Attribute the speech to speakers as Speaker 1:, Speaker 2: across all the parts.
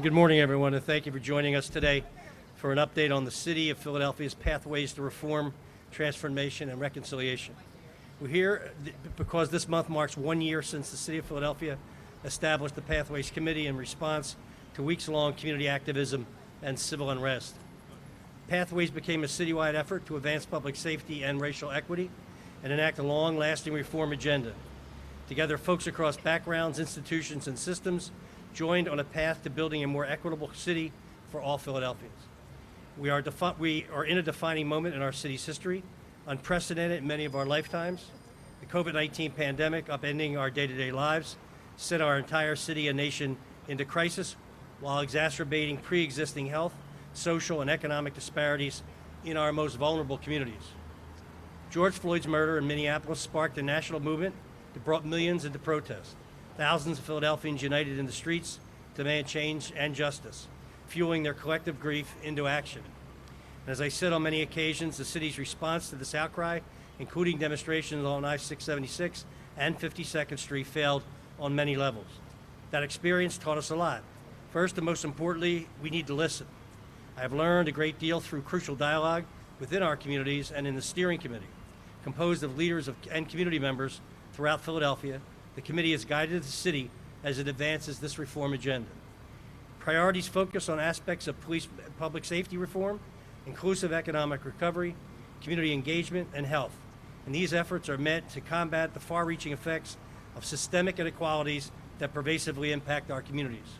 Speaker 1: Good morning, everyone, and thank you for joining us today for an update on the City of Philadelphia's pathways to reform, transformation, and reconciliation. We're here because this month marks 1 year since the City of Philadelphia established the Pathways Committee in response to weeks-long community activism and civil unrest. Pathways became a citywide effort to advance public safety and racial equity and enact a long-lasting reform agenda. Together, folks across backgrounds, institutions, and systems joined on a path to building a more equitable city for all Philadelphians. We are in a defining moment in our city's history, unprecedented in many of our lifetimes. The COVID-19 pandemic, upending our day-to-day lives, set our entire city and nation into crisis while exacerbating pre-existing health, social, and economic disparities in our most vulnerable communities. George Floyd's murder in Minneapolis sparked a national movement that brought millions into protest. Thousands of Philadelphians united in the streets to demand change and justice, fueling their collective grief into action. And as I said on many occasions, the city's response to this outcry, including demonstrations on I-676 and 52nd Street, failed on many levels. That experience taught us a lot. First and most importantly, we need to listen. I have learned a great deal through crucial dialogue within our communities and in the steering committee. Composed of leaders and community members throughout Philadelphia, the committee has guided the city as it advances this reform agenda. Priorities focus on aspects of police public safety reform, inclusive economic recovery, community engagement, and health. And these efforts are meant to combat the far-reaching effects of systemic inequalities that pervasively impact our communities.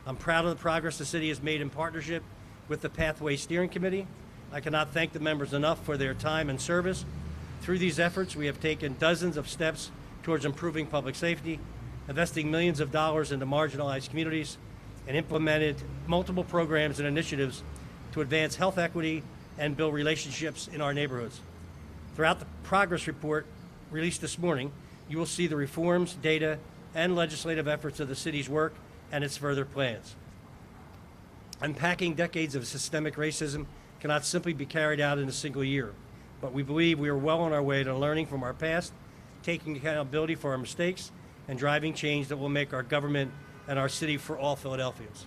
Speaker 1: I'm proud of the progress the city has made in partnership with the Pathways Steering Committee. I cannot thank the members enough for their time and service. Through these efforts, we have taken dozens of steps towards improving public safety, investing millions of dollars into marginalized communities, and implemented multiple programs and initiatives to advance health equity and build relationships in our neighborhoods. Throughout the progress report released this morning, you will see the reforms, data, and legislative efforts of the city's work and its further plans. Unpacking decades of systemic racism cannot simply be carried out in a single year, but we believe we are well on our way to learning from our past, taking accountability for our mistakes, and driving change that will make our government and our city for all Philadelphians.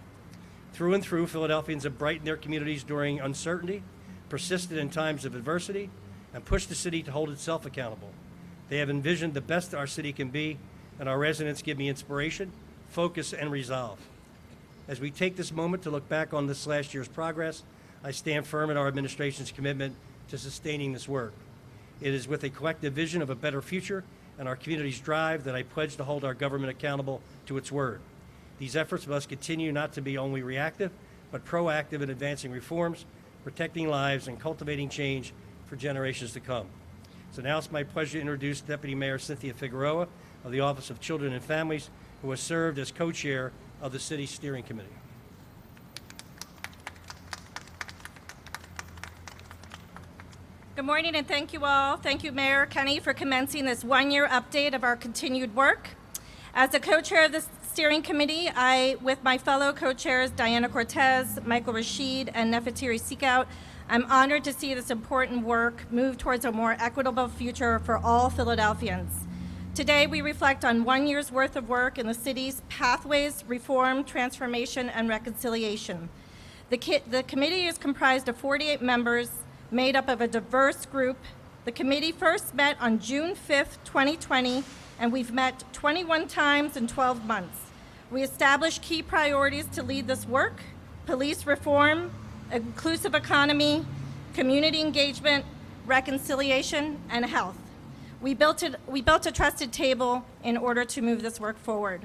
Speaker 1: Through and through, Philadelphians have brightened their communities during uncertainty, persisted in times of adversity, and pushed the city to hold itself accountable. They have envisioned the best our city can be, and our residents give me inspiration, focus, and resolve. As we take this moment to look back on this last year's progress, I stand firm in our administration's commitment to sustaining this work. It is with a collective vision of a better future and our community's drive that I pledge to hold our government accountable to its word. These efforts must continue not to be only reactive, but proactive in advancing reforms, protecting lives, and cultivating change for generations to come. So now it's my pleasure to introduce Deputy Mayor Cynthia Figueroa of the Office of Children and Families, who has served as co-chair of the City Steering Committee.
Speaker 2: Good morning and thank you all. Thank you, Mayor Kenney, for commencing this one-year update of our continued work. As the co-chair of the steering committee, I, with my fellow co-chairs Diana Cortez, Michael Rashid, and Nefertiri Seekout, I'm honored to see this important work move towards a more equitable future for all Philadelphians. Today, we reflect on 1 year's worth of work in the city's pathways, reform, transformation, and reconciliation. The committee is comprised of 48 members, made up of a diverse group. The committee first met on June 5th, 2020, and we've met 21 times in 12 months. We established key priorities to lead this work: police reform, inclusive economy, community engagement, reconciliation, and health. We built a trusted table in order to move this work forward.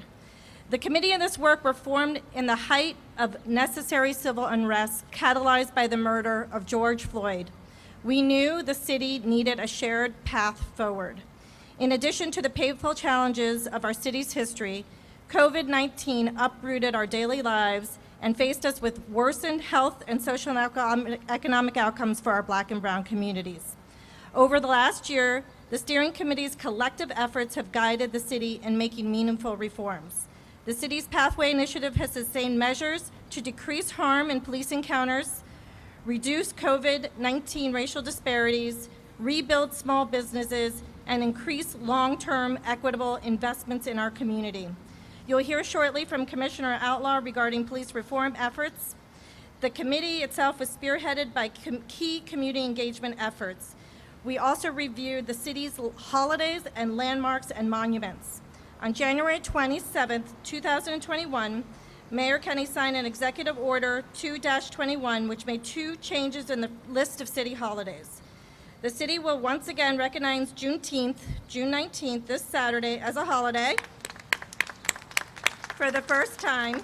Speaker 2: The committee and this work were formed in the height of necessary civil unrest catalyzed by the murder of George Floyd. We knew the city needed a shared path forward. In addition to the painful challenges of our city's history, COVID-19 uprooted our daily lives and faced us with worsened health and social and economic outcomes for our Black and Brown communities. Over the last year, the steering committee's collective efforts have guided the city in making meaningful reforms. The city's Pathway Initiative has sustained measures to decrease harm in police encounters, reduce COVID-19 racial disparities, rebuild small businesses, and increase long-term equitable investments in our community. You'll hear shortly from Commissioner Outlaw regarding police reform efforts. The committee itself was spearheaded by key community engagement efforts. We also reviewed the city's holidays and landmarks and monuments. On January 27, 2021, Mayor Kenney signed an Executive Order 2-21, which made 2 changes in the list of city holidays. The city will once again recognize Juneteenth, June 19th, this Saturday, as a holiday. For the first time,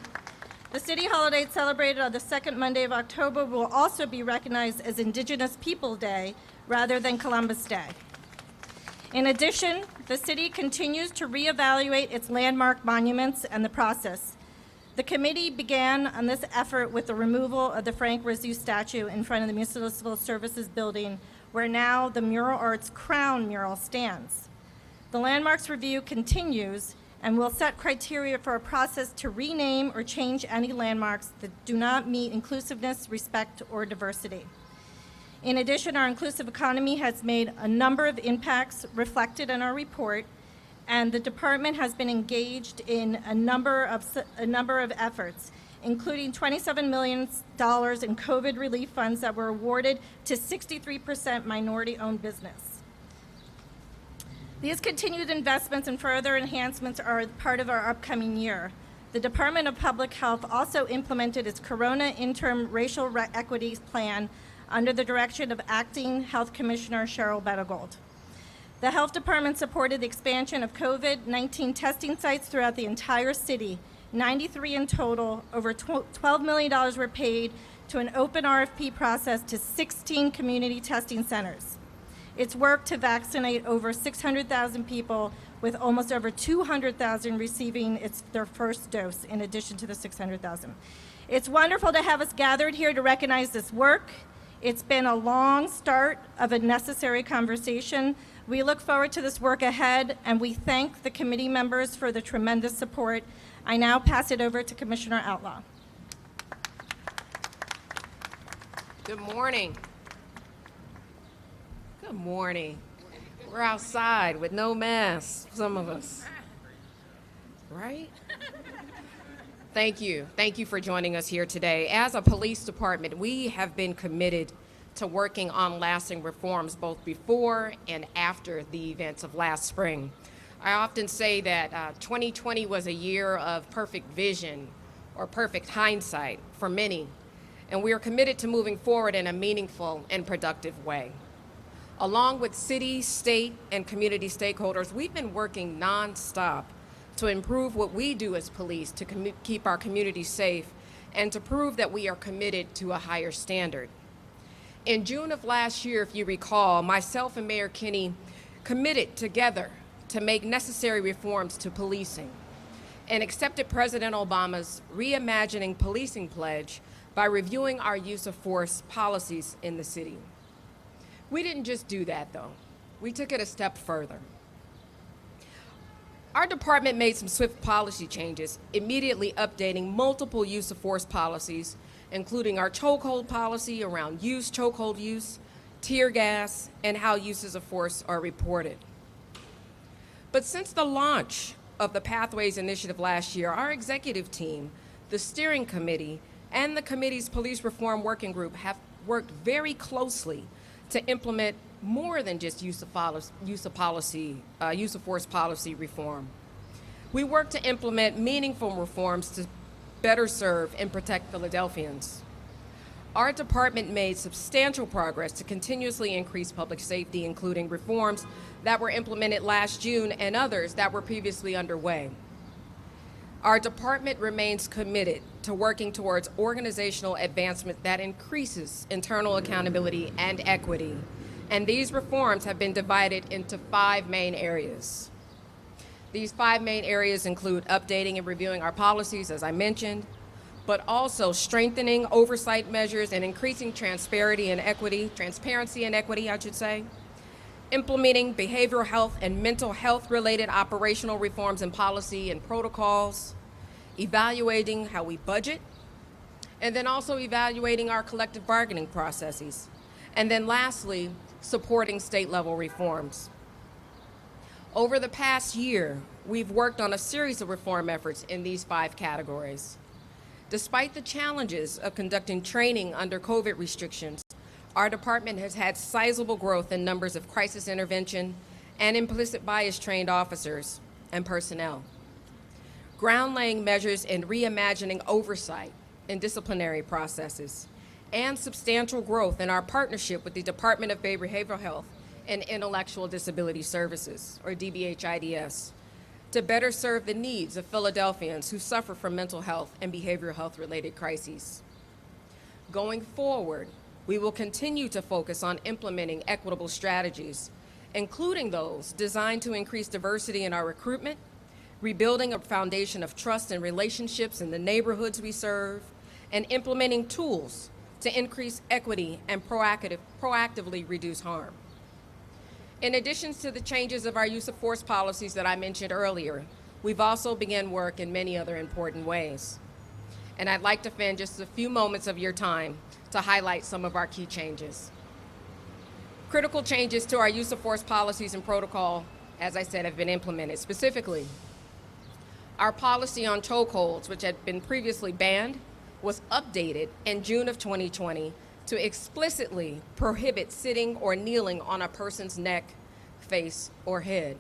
Speaker 2: the city holiday celebrated on the second Monday of October will also be recognized as Indigenous People Day rather than Columbus Day. In addition, the city continues to reevaluate its landmark monuments and the process. The committee began on this effort with the removal of the Frank Rizzo statue in front of the Municipal Services Building, where now the Mural Arts Crown mural stands. The landmarks review continues and will set criteria for a process to rename or change any landmarks that do not meet inclusiveness, respect, or diversity. In addition, our inclusive economy has made a number of impacts reflected in our report, and the department has been engaged in a number of efforts, including $27 million in COVID relief funds that were awarded to 63% minority-owned business. These continued investments and further enhancements are part of our upcoming year. The Department of Public Health also implemented its Corona Interim Racial Equity Plan under the direction of Acting Health Commissioner Cheryl Bettigold. The Health Department supported the expansion of COVID-19 testing sites throughout the entire city, 93 in total. Over $12 million were paid to an open RFP process to 16 community testing centers. It's worked to vaccinate over 600,000 people, with almost over 200,000 receiving their first dose, in addition to the 600,000. It's wonderful to have us gathered here to recognize this work. It's been a long start of a necessary conversation. We look forward to this work ahead, and we thank the committee members for the tremendous support. I now pass it over to Commissioner Outlaw.
Speaker 3: Good morning. Good morning. We're outside with no masks, some of us. Right? Thank you. Thank you for joining us here today. As a police department, we have been committed to working on lasting reforms both before and after the events of last spring. I often say that 2020 was a year of perfect vision or perfect hindsight for many, and we are committed to moving forward in a meaningful and productive way. Along with city, state, and community stakeholders, we've been working nonstop to improve what we do as police to keep our communities safe and to prove that we are committed to a higher standard. In June of last year, if you recall, myself and Mayor Kenney committed together to make necessary reforms to policing and accepted President Obama's Reimagining Policing pledge by reviewing our use of force policies in the city. We didn't just do that, though. We took it a step further. Our department made some swift policy changes, immediately updating multiple use of force policies, including our chokehold policy around chokehold use, tear gas, and how uses of force are reported. But since the launch of the Pathways Initiative last year, our executive team, the steering committee, and the committee's police reform working group have worked very closely to implement more than just use of force policy reform. We work to implement meaningful reforms to better serve and protect Philadelphians. Our department made substantial progress to continuously increase public safety, including reforms that were implemented last June and others that were previously underway. Our department remains committed to working towards organizational advancement that increases internal accountability and equity. And these reforms have been divided into 5 main areas. These 5 main areas include updating and reviewing our policies, as I mentioned, but also strengthening oversight measures and increasing transparency and equity, implementing behavioral health and mental health related operational reforms and policy and protocols, evaluating how we budget, and then also evaluating our collective bargaining processes. And then lastly, supporting state level reforms. Over the past year, we've worked on a series of reform efforts in these 5 categories. Despite the challenges of conducting training under COVID restrictions, our department has had sizable growth in numbers of crisis intervention and implicit bias trained officers and personnel. Ground-laying measures in reimagining oversight in disciplinary processes, and substantial growth in our partnership with the Department of Behavioral Health and Intellectual Disability Services, or DBH-IDS, to better serve the needs of Philadelphians who suffer from mental health and behavioral health related crises. Going forward, we will continue to focus on implementing equitable strategies, including those designed to increase diversity in our recruitment, rebuilding a foundation of trust and relationships in the neighborhoods we serve, and implementing tools to increase equity and proactively reduce harm. In addition to the changes of our use of force policies that I mentioned earlier, we've also begun work in many other important ways. And I'd like to spend just a few moments of your time to highlight some of our key changes. Critical changes to our use of force policies and protocol, as I said, have been implemented. Specifically, our policy on chokeholds, which had been previously banned, was updated in June of 2020 to explicitly prohibit sitting or kneeling on a person's neck, face, or head.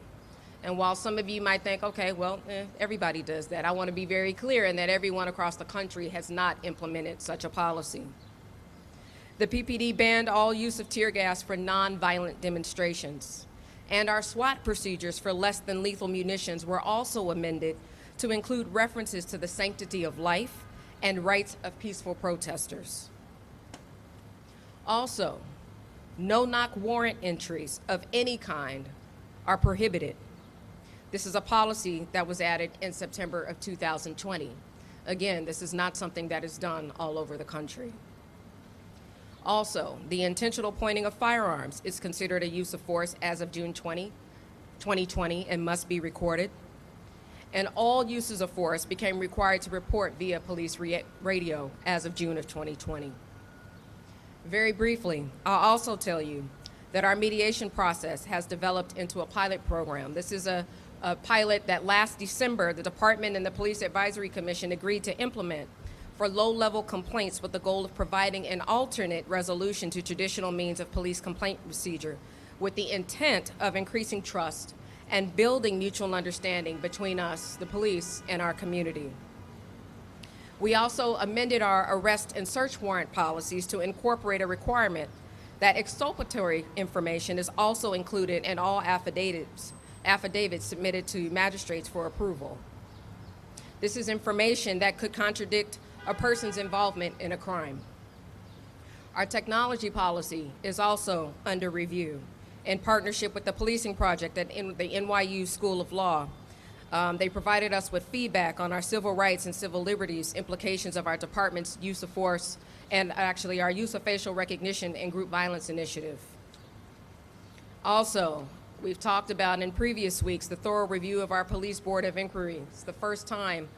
Speaker 3: And while some of you might think, okay, well, everybody does that, I want to be very clear in that everyone across the country has not implemented such a policy. The PPD banned all use of tear gas for non-violent demonstrations, and our SWAT procedures for less than lethal munitions were also amended to include references to the sanctity of life and rights of peaceful protesters. Also, no-knock warrant entries of any kind are prohibited. This is a policy that was added in September of 2020. Again, this is not something that is done all over the country. Also, the intentional pointing of firearms is considered a use of force as of June 2020, and must be recorded. And all uses of force became required to report via police radio as of June of 2020. Very briefly, I'll also tell you that our mediation process has developed into a pilot program. This is a pilot that last December, the Department and the Police Advisory Commission agreed to implement for low-level complaints with the goal of providing an alternate resolution to traditional means of police complaint procedure with the intent of increasing trust and building mutual understanding between us, the police, and our community. We also amended our arrest and search warrant policies to incorporate a requirement that exculpatory information is also included in all affidavits submitted to magistrates for approval. This is information that could contradict a person's involvement in a crime. Our technology policy is also under review in partnership with the Policing Project at the NYU School of Law. They provided us with feedback on our civil rights and civil liberties implications of our department's use of force, and actually our use of facial recognition and group violence initiative. Also, we've talked about in previous weeks the thorough review of our Police Board of Inquiry. It's the first time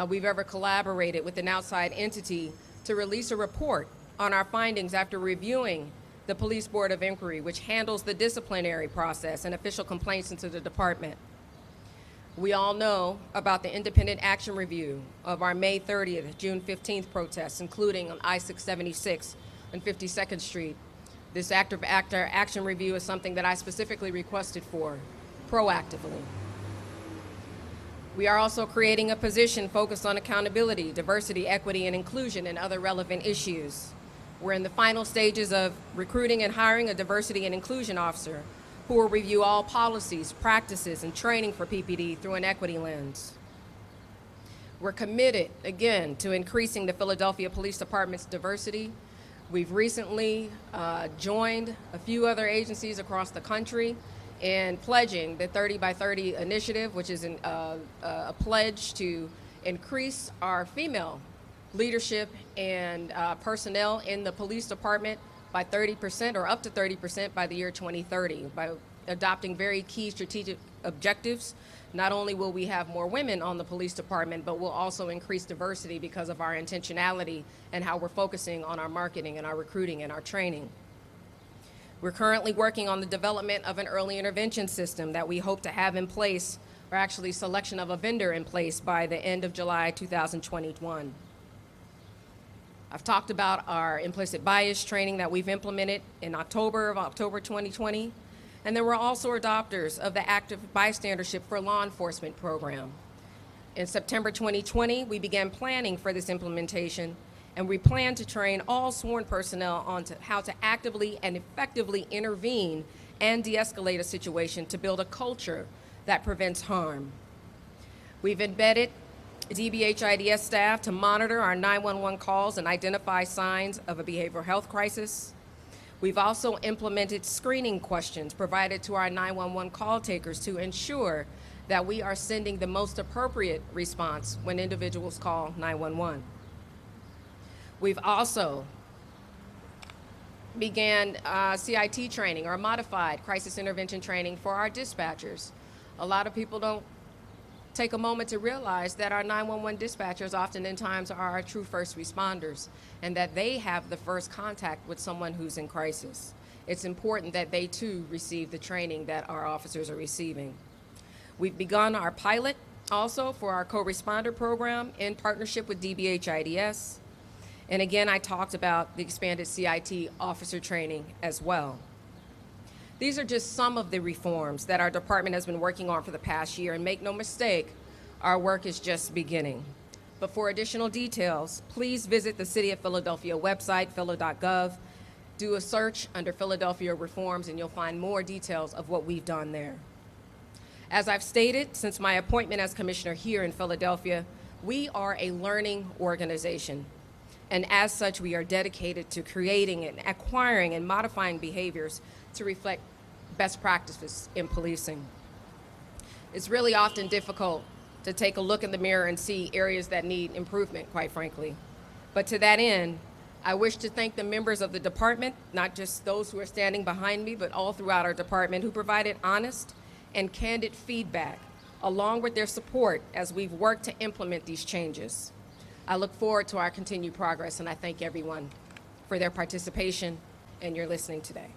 Speaker 3: we've ever collaborated with an outside entity to release a report on our findings after reviewing the Police Board of Inquiry, which handles the disciplinary process and official complaints into the department. We all know about the independent action review of our May 30th, June 15th protests, including on I-676 and 52nd Street. This active action review is something that I specifically requested for proactively. We are also creating a position focused on accountability, diversity, equity, and inclusion, and other relevant issues. We're in the final stages of recruiting and hiring a diversity and inclusion officer who will review all policies, practices, and training for PPD through an equity lens. We're committed, again, to increasing the Philadelphia Police Department's diversity. We've recently joined a few other agencies across the country in pledging the 30 by 30 initiative, which is a pledge to increase our female leadership and personnel in the police department by 30% or up to 30% by the year 2030. By adopting very key strategic objectives, not only will we have more women on the police department, but we'll also increase diversity because of our intentionality and how we're focusing on our marketing and our recruiting and our training. We're currently working on the development of an early intervention system that we hope to have in place or actually selection of a vendor in place by the end of July 2021. I've talked about our implicit bias training that we've implemented in October 2020, and then we're also adopters of the active bystandership for law enforcement program. In September 2020, we began planning for this implementation, and we plan to train all sworn personnel on how to actively and effectively intervene and de-escalate a situation to build a culture that prevents harm. We've embedded DBHIDS staff to monitor our 911 calls and identify signs of a behavioral health crisis. We've also implemented screening questions provided to our 911 call takers to ensure that we are sending the most appropriate response when individuals call 911. We've also began CIT training, or modified crisis intervention training, for our dispatchers. A lot of people don't take a moment to realize that our 911 dispatchers oftentimes are our true first responders, and that they have the first contact with someone who's in crisis. It's important that they too receive the training that our officers are receiving. We've begun our pilot also for our co-responder program in partnership with DBHIDS. And again, I talked about the expanded CIT officer training as well. These are just some of the reforms that our department has been working on for the past year, and make no mistake, our work is just beginning. But for additional details, please visit the City of Philadelphia website, phila.gov. Do a search under Philadelphia Reforms, and you'll find more details of what we've done there. As I've stated, since my appointment as commissioner here in Philadelphia, we are a learning organization. And as such, we are dedicated to creating and acquiring and modifying behaviors to reflect best practices in policing. It's really often difficult to take a look in the mirror and see areas that need improvement, quite frankly. But to that end, I wish to thank the members of the department, not just those who are standing behind me, but all throughout our department, who provided honest and candid feedback, along with their support as we've worked to implement these changes. I look forward to our continued progress, and I thank everyone for their participation and your listening today.